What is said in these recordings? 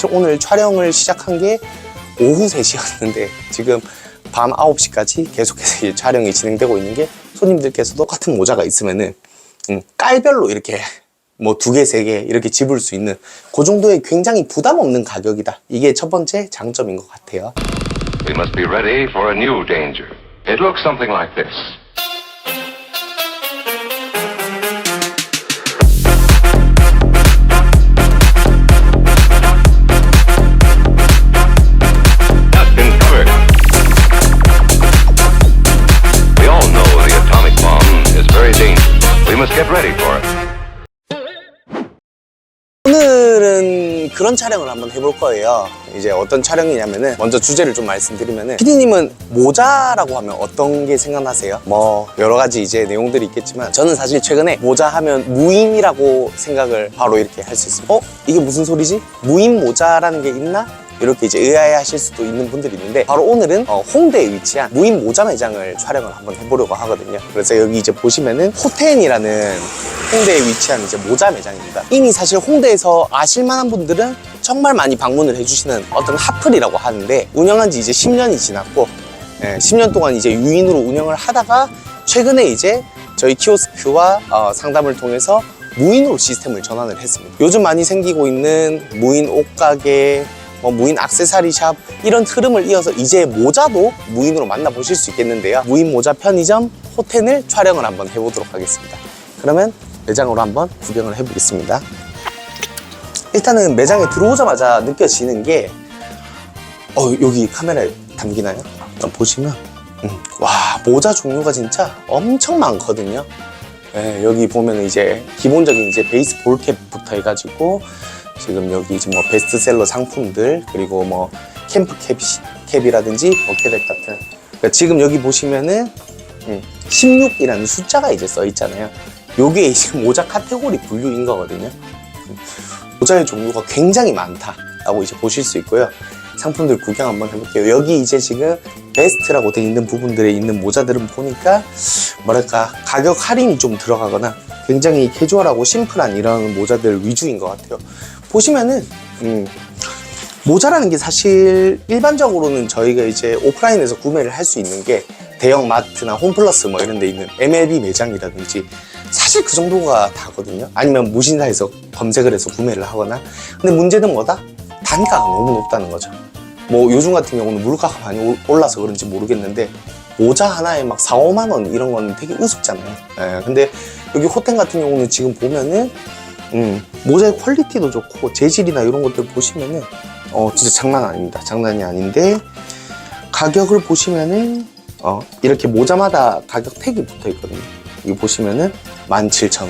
사실 오늘 촬영을 시작한 게 오후 3시였는데 지금 밤 9시까지 계속해서 촬영이 진행되고 있는 게, 손님들께서 똑같은 모자가 있으면은 깔별로 이렇게 뭐 2개, 3개 이렇게 집을 수 있는 그 정도의 굉장히 부담 없는 가격이다. 이게 첫 번째 장점인 것 같아요. We must be ready for a new danger. It looks something like this. That's been covered. We all know the atomic bomb is very dangerous. We must get ready for it. 오늘은 그런 촬영을 한번 해볼 거예요. 이제 어떤 촬영이냐면은, 먼저 주제를 좀 말씀드리면은, PD님은 모자라고 하면 어떤 게 생각나세요? 뭐 여러 가지 이제 내용들이 있겠지만, 저는 사실 최근에 모자 하면 무임이라고 생각을 바로 이렇게 할 수 있습니다. 이게 무슨 소리지? 무임 모자라는 게 있나? 이렇게 이제 의아해 하실 수도 있는 분들이 있는데, 바로 오늘은 홍대에 위치한 무임 모자 매장을 촬영을 한번 해보려고 하거든요. 그래서 여기 이제 보시면은 호텐이라는 홍대에 위치한 이제 모자 매장입니다. 이미 사실 홍대에서 아실만한 분들은 정말 많이 방문을 해주시는 어떤 핫플이라고 하는데, 운영한 지 이제 10년이 지났고, 10년 동안 이제 유인으로 운영을 하다가 최근에 이제 저희 키오스크와 상담을 통해서 무인으로 시스템을 전환을 했습니다. 요즘 많이 생기고 있는 무인 옷가게, 무인 액세서리 샵, 이런 흐름을 이어서 이제 모자도 무인으로 만나보실 수 있겠는데요. 무인 모자 편의점 호텐을 촬영을 한번 해보도록 하겠습니다. 그러면 매장으로 한번 구경을 해보겠습니다. 일단은 매장에 들어오자마자 느껴지는 게, 여기 카메라에 담기나요? 보시면 와, 모자 종류가 진짜 엄청 많거든요. 여기 보면 이제 기본적인 이제 베이스 볼캡부터 해가지고, 지금 여기 이제 뭐 베스트셀러 상품들, 그리고 뭐 캠프 캡이라든지 버켓 같은, 그러니까 지금 여기 보시면은 16이라는 숫자가 이제 써 있잖아요. 요게 이제 모자 카테고리 분류인 거거든요. 모자의 종류가 굉장히 많다라고 이제 보실 수 있고요. 상품들 구경 한번 해볼게요. 여기 이제 지금 베스트라고 되어 있는 부분들에 있는 모자들은 보니까 뭐랄까 가격 할인이 좀 들어가거나 굉장히 캐주얼하고 심플한 이런 모자들 위주인 것 같아요. 보시면은 모자라는 게 사실 일반적으로는 저희가 이제 오프라인에서 구매를 할 수 있는 게 대형 마트나 홈플러스 뭐 이런 데 있는 MLB 매장이라든지 사실 그 정도가 다거든요. 아니면 무신사에서 검색을 해서 구매를 하거나. 근데 문제는 뭐다? 단가가 너무 높다는 거죠. 뭐 요즘 같은 경우는 물가가 많이 올라서 그런지 모르겠는데, 모자 하나에 막 4, 5만 원 이런 건 되게 우습잖아요. 근데 여기 호텐 같은 경우는 지금 보면은 모자의 퀄리티도 좋고 재질이나 이런 것들 보시면은 진짜 장난 아닙니다. 장난이 아닌데, 가격을 보시면은 이렇게 모자마다 가격 택이 붙어 있거든요. 여기 보시면은 17,000원.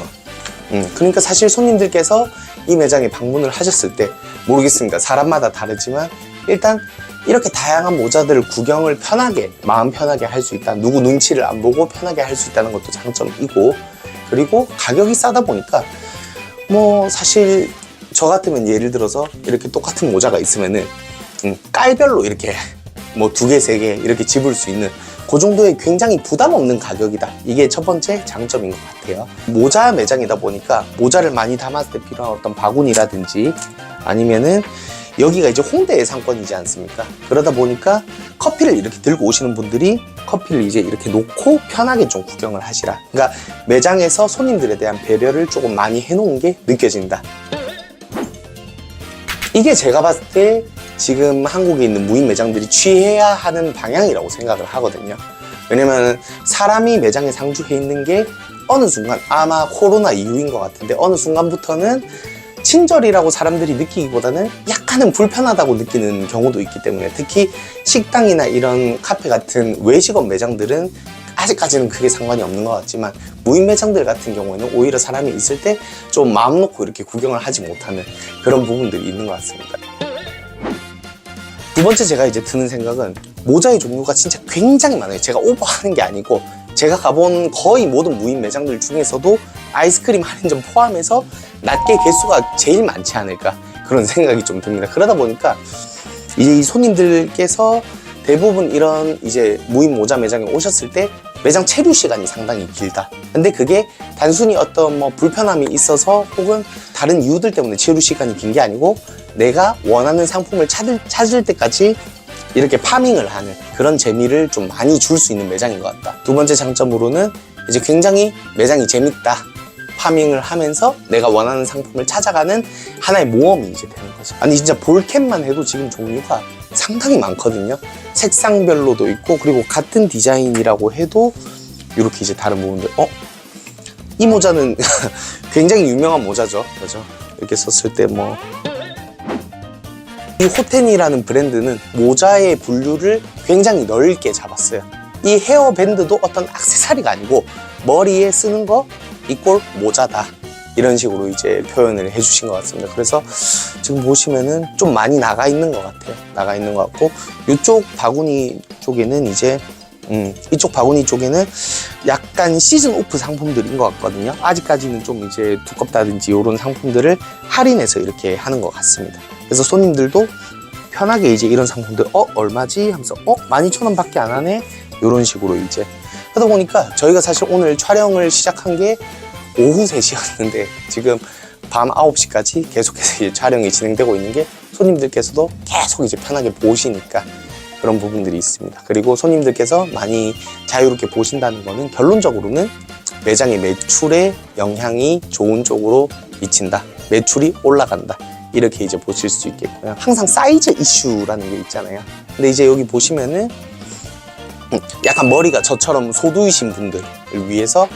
그러니까 사실 손님들께서 이 매장에 방문을 하셨을 때, 모르겠습니다. 사람마다 다르지만 일단 이렇게 다양한 모자들을 구경을 편하게, 마음 편하게 할 수 있다. 누구 눈치를 안 보고 편하게 할 수 있다는 것도 장점이고, 그리고 가격이 싸다 보니까 뭐 사실 저 같으면 예를 들어서 이렇게 똑같은 모자가 있으면은 깔별로 이렇게 뭐 2개, 3개 이렇게 집을 수 있는 그 정도의 굉장히 부담 없는 가격이다. 이게 첫 번째 장점인 것 같아요. 모자 매장이다 보니까 모자를 많이 담았을 때 필요한 어떤 바구니라든지, 아니면은 여기가 이제 홍대의 상권이지 않습니까? 그러다 보니까 커피를 이렇게 들고 오시는 분들이 커피를 이제 이렇게 놓고 편하게 좀 구경을 하시라. 그러니까 매장에서 손님들에 대한 배려를 조금 많이 해놓은 게 느껴진다. 이게 제가 봤을 때 지금 한국에 있는 무인 매장들이 취해야 하는 방향이라고 생각을 하거든요. 왜냐면 사람이 매장에 상주해 있는 게 어느 순간, 아마 코로나 이후인 것 같은데, 어느 순간부터는 친절이라고 사람들이 느끼기보다는 약간은 불편하다고 느끼는 경우도 있기 때문에, 특히 식당이나 이런 카페 같은 외식업 매장들은 아직까지는 크게 상관이 없는 것 같지만, 무인 매장들 같은 경우에는 오히려 사람이 있을 때 좀 마음 놓고 이렇게 구경을 하지 못하는 그런 부분들이 있는 것 같습니다. 두 번째 제가 이제 드는 생각은, 모자의 종류가 진짜 굉장히 많아요. 제가 오버하는 게 아니고, 제가 가본 거의 모든 무인 매장들 중에서도 아이스크림 할인점 포함해서 낮게 개수가 제일 많지 않을까, 그런 생각이 좀 듭니다. 그러다 보니까 이제 이 손님들께서 대부분 이런 이제 무인 모자 매장에 오셨을 때 매장 체류 시간이 상당히 길다. 근데 그게 단순히 어떤 뭐 불편함이 있어서 혹은 다른 이유들 때문에 체류 시간이 긴 게 아니고, 내가 원하는 상품을 찾을 때까지 이렇게 파밍을 하는 그런 재미를 좀 많이 줄 수 있는 매장인 것 같다. 두 번째 장점으로는 이제 굉장히 매장이 재밌다. 파밍을 하면서 내가 원하는 상품을 찾아가는 하나의 모험이 이제 되는 거죠. 아니 진짜 볼캡만 해도 지금 종류가 상당히 많거든요. 색상별로도 있고, 그리고 같은 디자인이라고 해도 이렇게 이제 다른 부분들. 이 모자는 굉장히 유명한 모자죠. 그죠? 이렇게 썼을 때 뭐. 이 호텐이라는 브랜드는 모자의 분류를 굉장히 넓게 잡았어요. 이 헤어밴드도 어떤 액세서리가 아니고 머리에 쓰는 거 이꼴 모자다. 이런 식으로 이제 표현을 해주신 것 같습니다. 그래서 지금 보시면은 좀 많이 나가 있는 것 같아요. 나가 있는 것 같고, 이쪽 바구니 쪽에는 이제 이쪽 바구니 쪽에는 약간 시즌 오프 상품들인 것 같거든요. 아직까지는 좀 이제 두껍다든지 이런 상품들을 할인해서 이렇게 하는 것 같습니다. 그래서 손님들도 편하게 이제 이런 상품들 얼마지? 하면서 12,000원 밖에 안 하네? 이런 식으로 이제 하다 보니까 저희가 사실 오늘 촬영을 시작한 게 오후 3시였는데 지금 밤 9시까지 계속해서 이제 촬영이 진행되고 있는 게 손님들께서도 계속 이제 편하게 보시니까 그런 부분들이 있습니다. 그리고 손님들께서 많이 자유롭게 보신다는 거는 결론적으로는 매장의 매출에 영향이 좋은 쪽으로 미친다. 매출이 올라간다. 이렇게 이제 보실 수 있겠고요. 항상 사이즈 이슈라는 게 있잖아요. 근데 이제 여기 보시면은 약간 머리가 저처럼 소두이신 분들을 위해서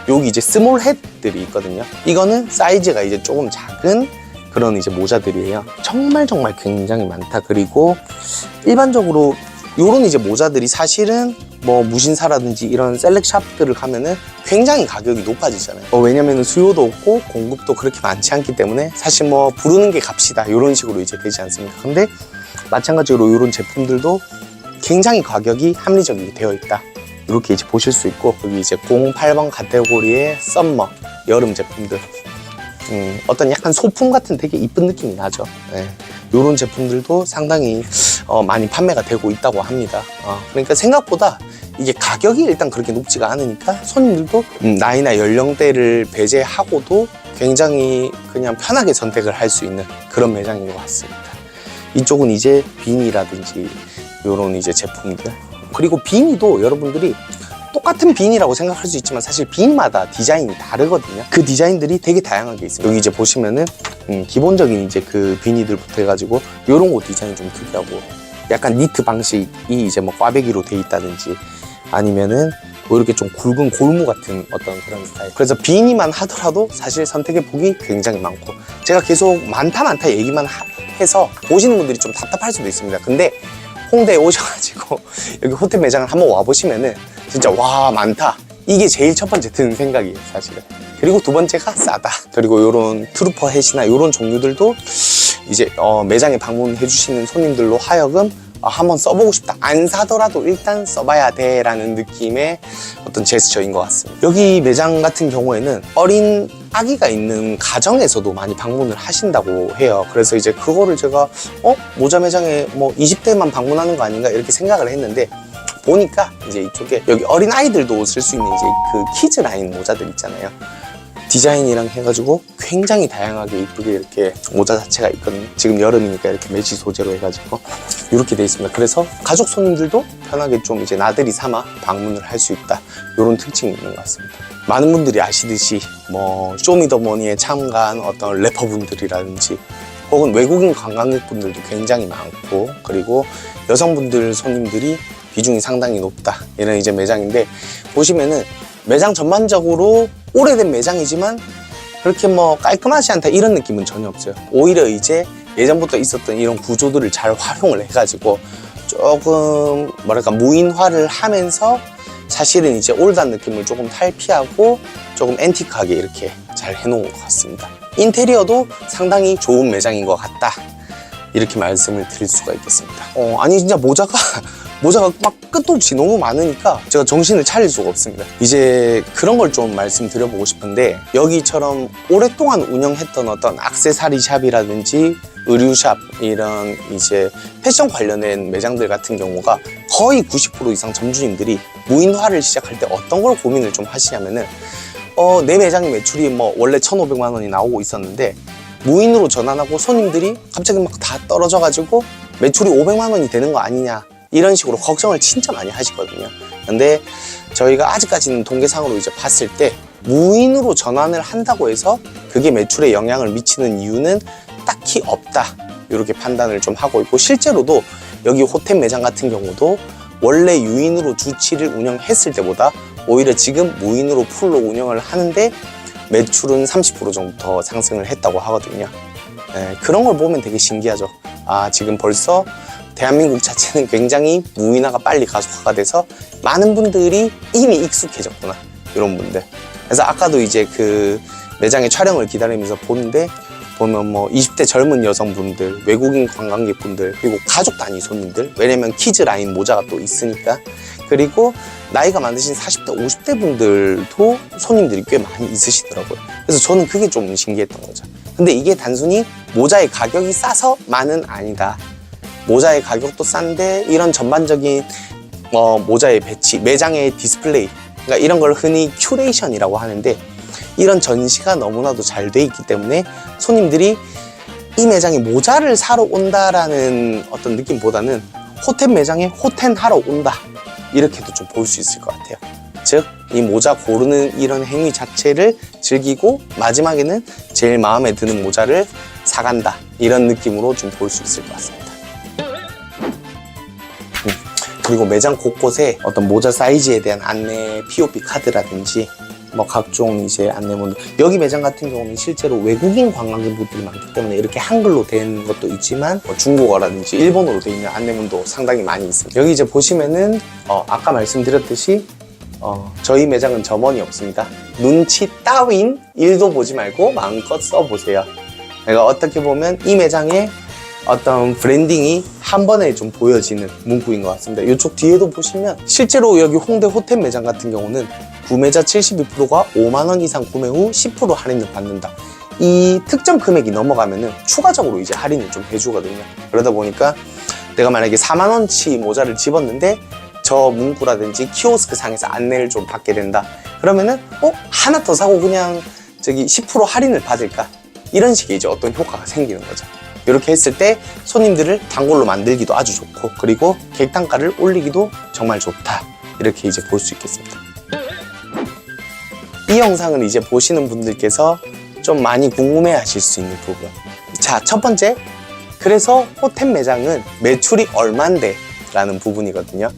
여기 이제 스몰 햇들이 있거든요. 이거는 사이즈가 이제 조금 작은 그런 이제 모자들이에요. 정말 굉장히 많다. 그리고 일반적으로 요런 이제 모자들이 사실은 뭐 무신사라든지 이런 셀렉샵들을 가면은 굉장히 가격이 높아지잖아요. 왜냐면은 수요도 없고 공급도 그렇게 많지 않기 때문에 사실 뭐 부르는 게 값이다. 이런 식으로 이제 되지 않습니까? 근데 마찬가지로 이런 제품들도 굉장히 가격이 합리적이 되어 있다. 이렇게 이제 보실 수 있고, 여기 이제 08번 카테고리의 썸머 여름 제품들, 어떤 약간 소품 같은 되게 이쁜 느낌이 나죠. 네. 이런 제품들도 상당히 많이 판매가 되고 있다고 합니다. 그러니까 생각보다 이게 가격이 일단 그렇게 높지가 않으니까 손님들도 나이나 연령대를 배제하고도 굉장히 그냥 편하게 선택을 할 수 있는 그런 매장인 것 같습니다. 이쪽은 이제 비니라든지 이런 이제 제품들, 그리고 비니도 여러분들이 똑같은 비니라고 생각할 수 있지만 사실 비니마다 디자인이 다르거든요. 그 디자인들이 되게 다양하게 있습니다. 여기 이제 보시면은 기본적인 이제 그 비니들부터 해가지고 요런 거 디자인이 좀 특이하고, 약간 니트 방식이 이제 뭐 꽈배기로 돼 있다든지 아니면은 뭐 이렇게 좀 굵은 골무 같은 어떤 그런 스타일. 그래서 비니만 하더라도 사실 선택의 폭이 굉장히 많고, 제가 계속 많다 얘기만 해서 보시는 분들이 좀 답답할 수도 있습니다. 근데 홍대에 오셔가지고 여기 호텔 매장을 한번 와보시면은 진짜 와 많다, 이게 제일 첫 번째 드는 생각이에요 사실은. 그리고 두 번째가 싸다. 그리고 요런 트루퍼 햇이나 요런 종류들도 이제 매장에 방문해 주시는 손님들로 하여금 한번 써보고 싶다, 안 사더라도 일단 써봐야 돼 라는 느낌의 어떤 제스처인 것 같습니다. 여기 매장 같은 경우에는 어린 아기가 있는 가정에서도 많이 방문을 하신다고 해요. 그래서 이제 그거를 제가 모자 매장에 뭐 20대만 방문하는 거 아닌가 이렇게 생각을 했는데, 보니까 이제 이쪽에 여기 어린 아이들도 쓸 수 있는 이제 그 키즈 라인 모자들 있잖아요. 디자인이랑 해가지고 굉장히 다양하게 이쁘게 이렇게 모자 자체가 있거든요. 지금 여름이니까 이렇게 매지 소재로 해가지고 이렇게 돼 있습니다. 그래서 가족 손님들도 편하게 좀 이제 나들이 삼아 방문을 할 수 있다, 이런 특징이 있는 것 같습니다. 많은 분들이 아시듯이 뭐 쇼미더머니에 참가한 어떤 래퍼분들이라든지 혹은 외국인 관광객분들도 굉장히 많고, 그리고 여성분들 손님들이 비중이 상당히 높다, 이런 이제 매장인데, 보시면은 매장 전반적으로 오래된 매장이지만 그렇게 뭐 깔끔하지 않다 이런 느낌은 전혀 없어요. 오히려 이제 예전부터 있었던 이런 구조들을 잘 활용을 해가지고 조금 뭐랄까 무인화를 하면서 사실은 이제 올드한 느낌을 조금 탈피하고 조금 앤티크하게 이렇게 잘 해놓은 것 같습니다. 인테리어도 상당히 좋은 매장인 것 같다, 이렇게 말씀을 드릴 수가 있겠습니다. 아니 진짜 모자가 막 끝도 없이 너무 많으니까 제가 정신을 차릴 수가 없습니다. 이제 그런 걸 좀 말씀드려보고 싶은데, 여기처럼 오랫동안 운영했던 어떤 액세서리 샵이라든지 의류샵, 이런 이제 패션 관련된 매장들 같은 경우가 거의 90% 이상 점주님들이 무인화를 시작할 때 어떤 걸 고민을 좀 하시냐면은 내 매장의 매출이 뭐 원래 1,500만 원이 나오고 있었는데 무인으로 전환하고 손님들이 갑자기 막 다 떨어져가지고 매출이 500만 원이 되는 거 아니냐 이런 식으로 걱정을 진짜 많이 하시거든요. 근데 저희가 아직까지는 통계상으로 이제 봤을 때 무인으로 전환을 한다고 해서 그게 매출에 영향을 미치는 이유는 딱히 없다, 이렇게 판단을 좀 하고 있고, 실제로도 여기 호텔 매장 같은 경우도 원래 유인으로 주 7일 운영했을 때보다 오히려 지금 무인으로 풀로 운영을 하는데 매출은 30% 정도 더 상승을 했다고 하거든요. 네, 그런 걸 보면 되게 신기하죠. 아, 지금 벌써 대한민국 자체는 굉장히 무인화가 빨리 가속화가 돼서 많은 분들이 이미 익숙해졌구나, 이런 분들. 그래서 아까도 이제 그 매장의 촬영을 기다리면서 보는데 보면 뭐 20대 젊은 여성분들, 외국인 관광객분들, 그리고 가족 단위 손님들, 왜냐면 키즈 라인 모자가 또 있으니까, 그리고 나이가 많으신 40대, 50대 분들도 손님들이 꽤 많이 있으시더라고요. 그래서 저는 그게 좀 신기했던 거죠. 근데 이게 단순히 모자의 가격이 싸서만은 아니다. 모자의 가격도 싼데 이런 전반적인 모자의 배치, 매장의 디스플레이, 그러니까 이런 걸 흔히 큐레이션이라고 하는데, 이런 전시가 너무나도 잘 돼 있기 때문에 손님들이 이 매장에 모자를 사러 온다라는 어떤 느낌보다는 호텔 매장에 호텐하러 온다, 이렇게도 좀 볼 수 있을 것 같아요. 즉, 이 모자 고르는 이런 행위 자체를 즐기고 마지막에는 제일 마음에 드는 모자를 사간다, 이런 느낌으로 좀 볼 수 있을 것 같습니다. 그리고 매장 곳곳에 어떤 모자 사이즈에 대한 안내 POP 카드라든지 뭐 각종 이제 안내문들, 여기 매장 같은 경우는 실제로 외국인 관광객분들이 많기 때문에 이렇게 한글로 된 것도 있지만 뭐 중국어라든지 일본어로 돼 있는 안내문도 상당히 많이 있습니다. 여기 이제 보시면은 아까 말씀드렸듯이 저희 매장은 점원이 없습니다. 눈치 따윈 1도 보지 말고 마음껏 써보세요. 그러니까 어떻게 보면 이 매장에 어떤 브랜딩이 한 번에 좀 보여지는 문구인 것 같습니다. 이쪽 뒤에도 보시면 실제로 여기 홍대 호텔 매장 같은 경우는 구매자 72%가 5만 원 이상 구매 후 10% 할인을 받는다. 이 특정 금액이 넘어가면은 추가적으로 이제 할인을 좀 해주거든요. 그러다 보니까 내가 만약에 4만 원치 모자를 집었는데 저 문구라든지 키오스크 상에서 안내를 좀 받게 된다. 그러면은 하나 더 사고 그냥 저기 10% 할인을 받을까? 이런 식의 이제 어떤 효과가 생기는 거죠. 이렇게 했을 때 손님들을 단골로 만들기도 아주 좋고, 그리고 객단가를 올리기도 정말 좋다, 이렇게 이제 볼 수 있겠습니다. 이 영상을 이제 보시는 분들께서 좀 많이 궁금해 하실 수 있는 부분. 자, 첫 번째, 그래서 호텔 매장은 매출이 얼만데? 라는 부분이거든요.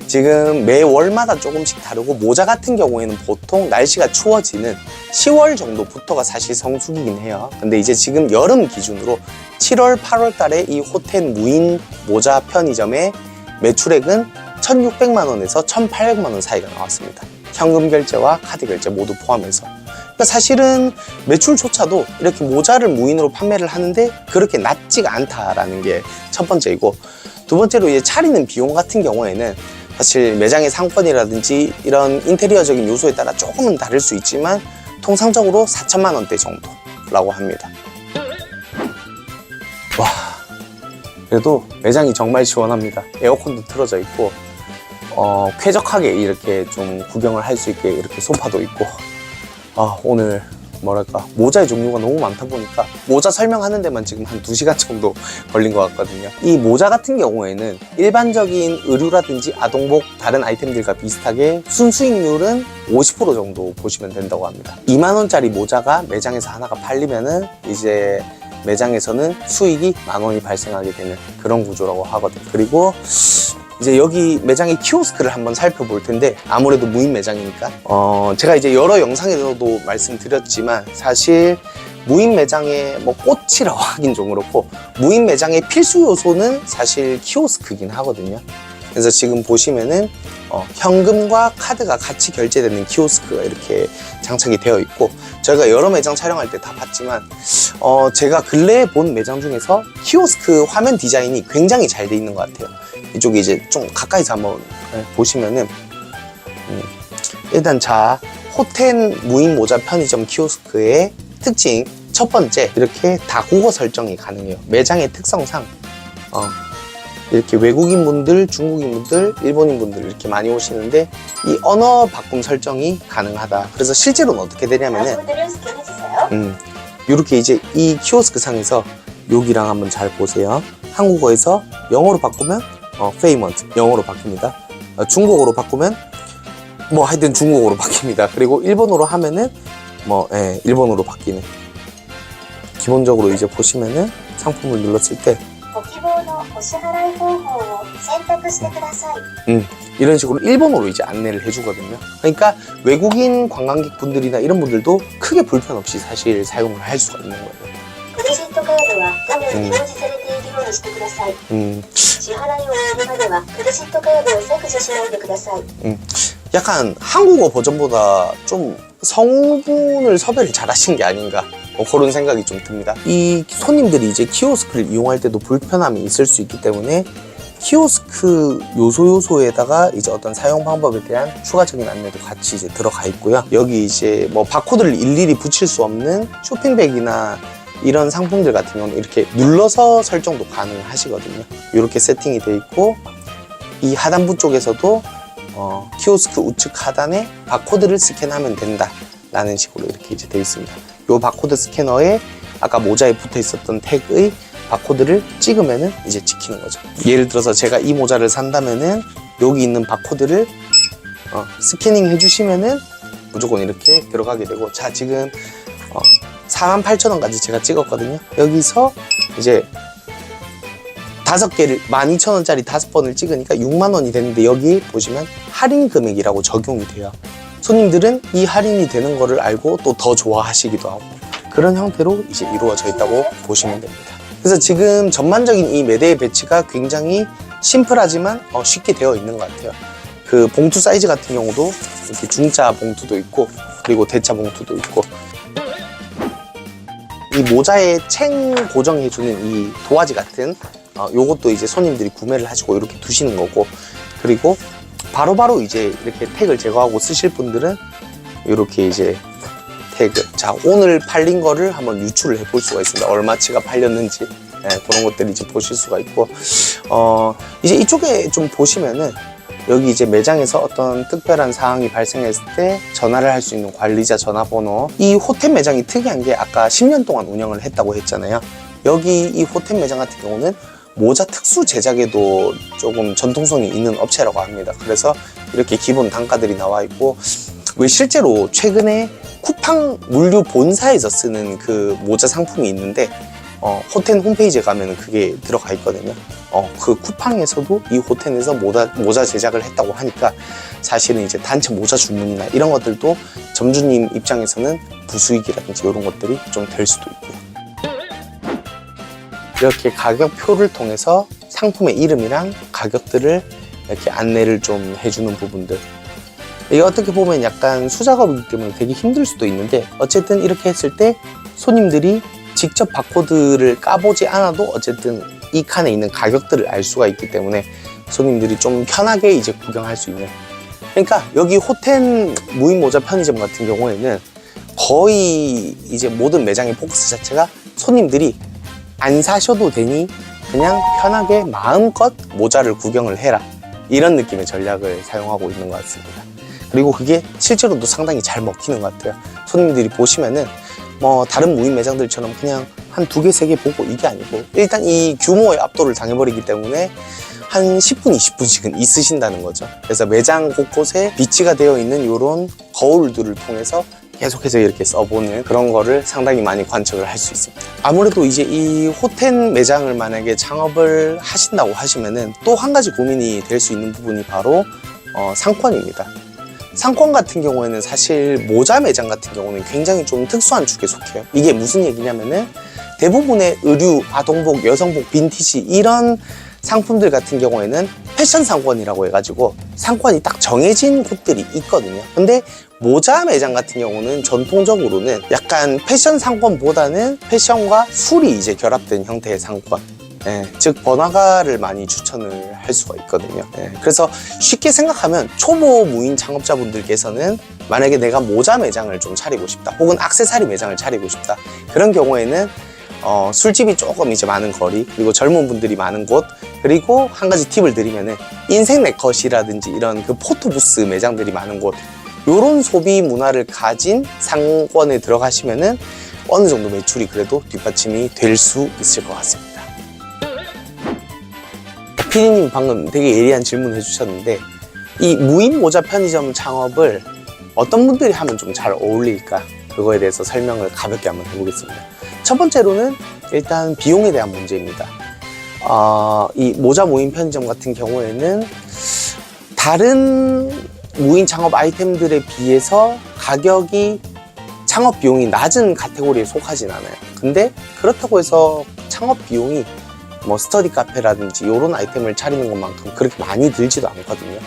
지금 매 월마다 조금씩 다르고, 모자 같은 경우에는 보통 날씨가 추워지는 10월 정도부터가 사실 성수기긴 해요. 근데 이제 지금 여름 기준으로 7월, 8월 달에 이 호텔 무인 모자 편의점의 매출액은 1,600만 원에서 1,800만 원 사이가 나왔습니다. 현금 결제와 카드 결제 모두 포함해서. 그러니까 사실은 매출조차도 이렇게 모자를 무인으로 판매를 하는데 그렇게 낮지가 않다라는 게 첫 번째이고, 두 번째로 이제 차리는 비용 같은 경우에는 사실 매장의 상권이라든지 이런 인테리어적인 요소에 따라 조금은 다를 수 있지만 통상적으로 4천만 원대 정도라고 합니다. 와, 그래도 매장이 정말 시원합니다. 에어컨도 틀어져 있고 쾌적하게 이렇게 좀 구경을 할 수 있게 이렇게 소파도 있고, 오늘 뭐랄까 모자의 종류가 너무 많다 보니까 모자 설명하는 데만 지금 한 2시간 정도 걸린 것 같거든요. 이 모자 같은 경우에는 일반적인 의류라든지 아동복 다른 아이템들과 비슷하게 순수익률은 50% 정도 보시면 된다고 합니다. 2만 원짜리 모자가 매장에서 하나가 팔리면은 이제 매장에서는 수익이 10,000원이 발생하게 되는 그런 구조라고 하거든요. 그리고 이제 여기 매장의 키오스크를 한번 살펴볼 텐데, 아무래도 무인 매장이니까 제가 이제 여러 영상에서도 말씀드렸지만 사실 무인 매장의 뭐 꽃이라고 하긴 좀 그렇고, 무인 매장의 필수 요소는 사실 키오스크긴 하거든요. 그래서 지금 보시면은 현금과 카드가 같이 결제되는 키오스크가 이렇게 장착이 되어 있고, 저희가 여러 매장 촬영할 때 다 봤지만 제가 근래에 본 매장 중에서 키오스크 화면 디자인이 굉장히 잘 돼 있는 것 같아요. 이쪽에 이제 좀 가까이서 한번 보시면은 일단 자, 호텔 무인 모자 편의점 키오스크의 특징 첫 번째, 이렇게 다국어 설정이 가능해요. 매장의 특성상 이렇게 외국인분들, 중국인분들, 일본인분들 이렇게 많이 오시는데 이 언어 바꿈 설정이 가능하다. 그래서 실제로는 어떻게 되냐면은 이렇게 이제 이 키오스크 상에서 여기랑 한번 잘 보세요. 한국어에서 영어로 바꾸면 페이먼트 영어로 바뀝니다. 중국어로 바꾸면 뭐 하여튼 중국어로 바뀝니다. 그리고 일본어로 하면은 일본어로 바뀌는. 기본적으로 이제 보시면은 상품을 눌렀을 때 ご希望のお支払い方法を選択してください。 이런 식으로 일본어로 이제 안내를 해주거든요. 그러니까 외국인 관광객분들이나 이런 분들도 크게 불편 없이 사실 사용을 할 수가 있는 거예요. クレジットカードは画面に表示されているようにしてください。支払いを終えるまではクレジットカードを削除しないでください。 약간 한국어 버전보다 좀 성분을 섭외를 잘 하신 게 아닌가 그런 생각이 좀 듭니다. 이 손님들이 이제 키오스크를 이용할 때도 불편함이 있을 수 있기 때문에 키오스크 요소에다가 이제 어떤 사용 방법에 대한 추가적인 안내도 같이 이제 들어가 있고요. 여기 이제 뭐 바코드를 일일이 붙일 수 없는 쇼핑백이나 이런 상품들 같은 경우는 이렇게 눌러서 설정도 가능하시거든요. 이렇게 세팅이 돼 있고 이 하단부 쪽에서도 키오스크 우측 하단에 바코드를 스캔하면 된다 라는 식으로 이렇게 이제 되어 있습니다. 이 바코드 스캐너에 아까 모자에 붙어 있었던 태그의 바코드를 찍으면은 이제 찍히는 거죠. 예를 들어서 제가 이 모자를 산다면은 여기 있는 바코드를 스캐닝 해주시면은 무조건 이렇게 들어가게 되고, 자 지금 48,000원까지 제가 찍었거든요. 여기서 이제 5개를 12,000원짜리 5번을 찍으니까 6만원이 되는데 여기 보시면 할인 금액이라고 적용이 돼요. 손님들은 이 할인이 되는 거를 알고 또 더 좋아하시기도 하고 그런 형태로 이제 이루어져 있다고 보시면 됩니다. 그래서 지금 전반적인 이 매대의 배치가 굉장히 심플하지만 쉽게 되어 있는 것 같아요. 그 봉투 사이즈 같은 경우도 이렇게 중자 봉투도 있고 그리고 대자 봉투도 있고, 이 모자에 챙 고정해주는 이 도화지 같은 요것도 이제 손님들이 구매를 하시고 이렇게 두시는 거고, 그리고 바로바로 이제 이렇게 태그를 제거하고 쓰실 분들은 이렇게 이제 태그, 자 오늘 팔린 거를 한번 유출을 해볼 수가 있습니다. 얼마치가 팔렸는지 그런 것들을 이제 보실 수가 있고, 이제 이쪽에 좀 보시면은 여기 이제 매장에서 어떤 특별한 사항이 발생했을 때 전화를 할 수 있는 관리자 전화번호. 이 호텔 매장이 특이한 게 아까 10년 동안 운영을 했다고 했잖아요. 여기 이 호텔 매장 같은 경우는 모자 특수 제작에도 조금 전통성이 있는 업체라고 합니다. 그래서 이렇게 기본 단가들이 나와 있고, 왜 실제로 최근에 쿠팡 물류 본사에서 쓰는 그 모자 상품이 있는데 호텔 홈페이지에 가면 그게 들어가 있거든요. 그 쿠팡에서도 이 호텔에서 모자 제작을 했다고 하니까 사실은 이제 단체 모자 주문이나 이런 것들도 점주님 입장에서는 부수익이라든지 이런 것들이 좀 될 수도 있고요. 이렇게 가격표를 통해서 상품의 이름이랑 가격들을 이렇게 안내를 좀 해주는 부분들, 이게 어떻게 보면 약간 수작업이기 때문에 되게 힘들 수도 있는데, 어쨌든 이렇게 했을 때 손님들이 직접 바코드를 까보지 않아도 어쨌든 이 칸에 있는 가격들을 알 수가 있기 때문에 손님들이 좀 편하게 이제 구경할 수 있는. 그러니까 여기 호텐 무인모자 편의점 같은 경우에는 거의 이제 모든 매장의 포커스 자체가 손님들이 안 사셔도 되니 그냥 편하게 마음껏 모자를 구경을 해라, 이런 느낌의 전략을 사용하고 있는 것 같습니다. 그리고 그게 실제로도 상당히 잘 먹히는 것 같아요. 손님들이 보시면은 뭐 다른 무인 매장들처럼 그냥 한 2개, 3개 보고 이게 아니고 일단 이 규모의 압도를 당해버리기 때문에 한 10분, 20분씩은 있으신다는 거죠. 그래서 매장 곳곳에 비치가 되어 있는 이런 거울들을 통해서 계속해서 이렇게 써보는 그런 거를 상당히 많이 관측을 할 수 있습니다. 아무래도 이제 이 호텔 매장을 만약에 창업을 하신다고 하시면은 또 한 가지 고민이 될 수 있는 부분이 바로 상권입니다. 상권 같은 경우에는 사실 모자 매장 같은 경우는 굉장히 좀 특수한 축에 속해요. 이게 무슨 얘기냐면은 대부분의 의류, 아동복, 여성복, 빈티지 이런 상품들 같은 경우에는 패션 상권이라고 해가지고 상권이 딱 정해진 곳들이 있거든요. 근데 모자 매장 같은 경우는 전통적으로는 약간 패션 상권보다는 패션과 술이 이제 결합된 형태의 상권, 즉 번화가를 많이 추천을 할 수가 있거든요. 그래서 쉽게 생각하면 초보 무인 창업자분들께서는 만약에 내가 모자 매장을 좀 차리고 싶다, 혹은 액세서리 매장을 차리고 싶다, 그런 경우에는 술집이 조금 이제 많은 거리, 그리고 젊은 분들이 많은 곳, 그리고 한 가지 팁을 드리면은 인생 네컷이라든지 이런 그 포토부스 매장들이 많은 곳, 요런 소비 문화를 가진 상권에 들어가시면은 어느 정도 매출이 그래도 뒷받침이 될 수 있을 것 같습니다. 피디님 방금 되게 예리한 질문 해주셨는데 이 무인 모자 편의점 창업을 어떤 분들이 하면 좀 잘 어울릴까, 그거에 대해서 설명을 가볍게 한번 해보겠습니다. 첫 번째로는 일단 비용에 대한 문제입니다. 이 모자 무인 편의점 같은 경우에는 다른 무인 창업 아이템들에 비해서 가격이 창업 비용이 낮은 카테고리에 속하진 않아요. 근데 그렇다고 해서 창업 비용이 뭐 스터디 카페라든지 이런 아이템을 차리는 것만큼 그렇게 많이 들지도 않거든요.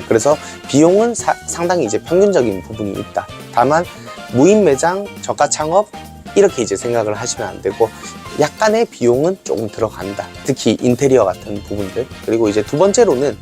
그래서 비용은 상당히 이제 평균적인 부분이 있다. 다만 무인 매장, 저가 창업 이렇게 이제 생각을 하시면 안 되고 약간의 비용은 조금 들어간다. 특히 인테리어 같은 부분들. 그리고 이제 두 번째로는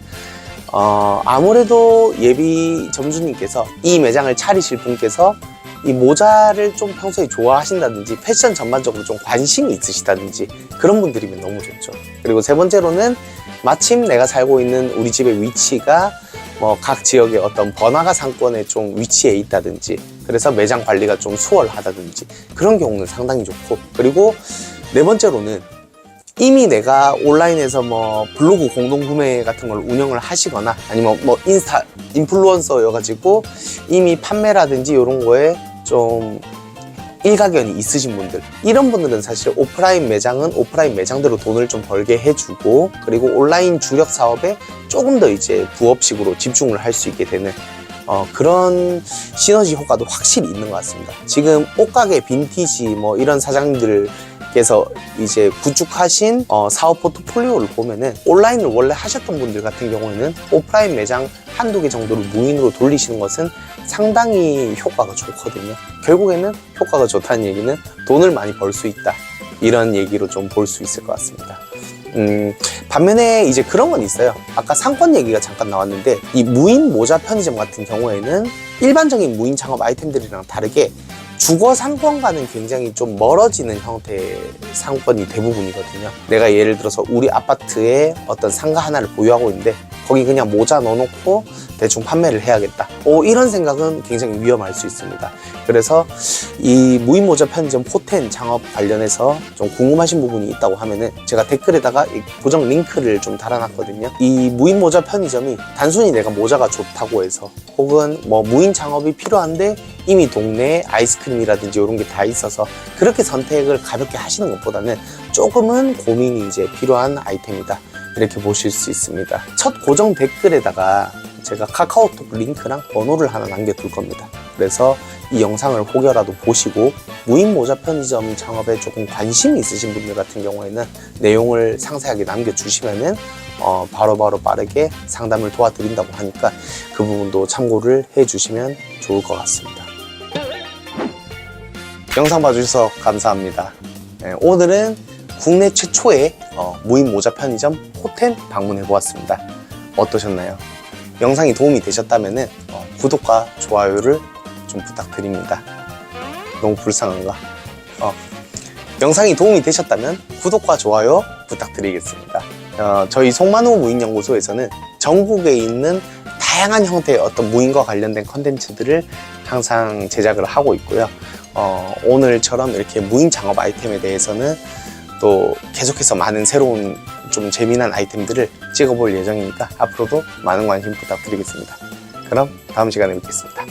아무래도 예비 점주님께서 이 매장을 차리실 분께서 이 모자를 좀 평소에 좋아하신다든지 패션 전반적으로 좀 관심이 있으시다든지 그런 분들이면 너무 좋죠. 그리고 세 번째로는 마침 내가 살고 있는 우리 집의 위치가 뭐 각 지역의 어떤 번화가 상권에 좀 위치해 있다든지 그래서 매장 관리가 좀 수월하다든지 그런 경우는 상당히 좋고, 그리고 네 번째로는 이미 내가 온라인에서 뭐 블로그 공동구매 같은 걸 운영을 하시거나 아니면 뭐 인스타 인플루언서여가지고 이미 판매라든지 이런 거에 좀 일가견이 있으신 분들, 이런 분들은 사실 오프라인 매장은 오프라인 매장대로 돈을 좀 벌게 해주고, 그리고 온라인 주력 사업에 조금 더 이제 부업식으로 집중을 할 수 있게 되는 그런 시너지 효과도 확실히 있는 것 같습니다. 지금 옷가게 빈티지 뭐 이런 사장님들께서 이제 구축하신 사업 포트폴리오를 보면은 온라인을 원래 하셨던 분들 같은 경우에는 오프라인 매장 한두 개 정도를 무인으로 돌리시는 것은 상당히 효과가 좋거든요. 결국에는 효과가 좋다는 얘기는 돈을 많이 벌 수 있다, 이런 얘기로 좀 볼 수 있을 것 같습니다. 반면에 이제 그런 건 있어요. 아까 상권 얘기가 잠깐 나왔는데 이 무인 모자 편의점 같은 경우에는 일반적인 무인 창업 아이템들이랑 다르게 주거 상권과는 굉장히 좀 멀어지는 형태의 상권이 대부분이거든요. 내가 예를 들어서 우리 아파트에 어떤 상가 하나를 보유하고 있는데 거기 그냥 모자 넣어놓고 대충 판매를 해야겠다, 이런 생각은 굉장히 위험할 수 있습니다. 그래서 이 무인 모자 편의점 포텐 창업 관련해서 좀 궁금하신 부분이 있다고 하면은 제가 댓글에다가 고정 링크를 좀 달아놨거든요. 이 무인 모자 편의점이 단순히 내가 모자가 좋다고 해서 혹은 뭐 무인 창업이 필요한데 이미 동네에 아이스크림이라든지 이런 게 다 있어서 그렇게 선택을 가볍게 하시는 것보다는 조금은 고민이 이제 필요한 아이템이다, 이렇게 보실 수 있습니다. 첫 고정 댓글에다가 제가 카카오톡 링크랑 번호를 하나 남겨둘 겁니다. 그래서 이 영상을 혹여라도 보시고 무인 모자 편의점 창업에 조금 관심이 있으신 분들 같은 경우에는 내용을 상세하게 남겨주시면은 바로바로 빠르게 상담을 도와드린다고 하니까 그 부분도 참고를 해주시면 좋을 것 같습니다. 영상 봐주셔서 감사합니다. 오늘은 국내 최초의 무인 모자 편의점 포텐 방문해 보았습니다. 어떠셨나요? 영상이 도움이 되셨다면 구독과 좋아요를 좀 부탁드립니다. 너무 불쌍한가? 영상이 도움이 되셨다면 구독과 좋아요 부탁드리겠습니다. 저희 송만호 무인연구소에서는 전국에 있는 다양한 형태의 어떤 무인과 관련된 컨텐츠들을 항상 제작을 하고 있고요. 오늘처럼 이렇게 무인 창업 아이템에 대해서는 또 계속해서 많은 새로운 좀 재미난 아이템들을 찍어볼 예정이니까 앞으로도 많은 관심 부탁드리겠습니다. 그럼 다음 시간에 뵙겠습니다.